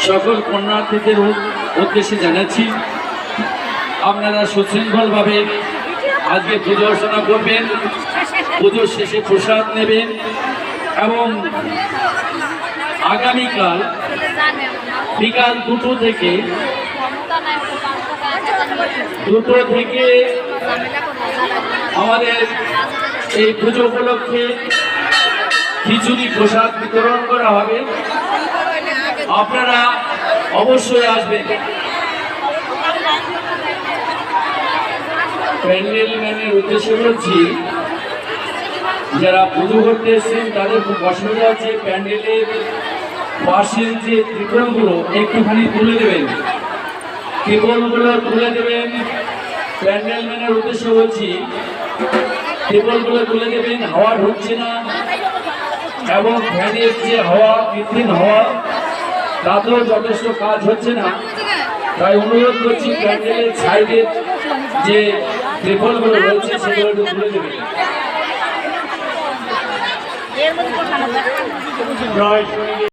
সকল পুণ্যার্থীদের উদ্দেশ্যে জানাচ্ছি আপনারা সুশৃঙ্খলভাবে আজকে পুজো অর্চনা করবেন, পুজোর শেষে প্রসাদ নেবেন এবং আগামীকাল বিকাল 2টো থেকে আমাদের এই পুজো উপলক্ষে খিচুড়ি প্রসাদ বিতরণ করা হবে। আপনারা অবশ্যই আসবেন। প্যান্ডেল ম্যানের উদ্দেশ্যে বলছি, যারা পুজো করতে এসেছেন তাদের খুব অসুবিধা আছে, প্যান্ডেলের পাশের যে ত্রিপলগুলো একটুখানি তুলে দেবেন, ত্রিপলগুলো তুলে দেবেন। প্যান্ডেল ম্যানের উদ্দেশ্যে বলছি, ত্রিপলগুলো তুলে দেবেন, হাওয়া ঢুকছে না এবং ফ্যানের যে হাওয়া, কৃত্রিম হাওয়া, তাতেও যথেষ্ট কাজ হচ্ছে না। তাই অনুরোধ করছি প্যান্ডেলের সাইডের যে ত্রিপলগুলো রয়েছে সেগুলো একটু তুলে দেবেন।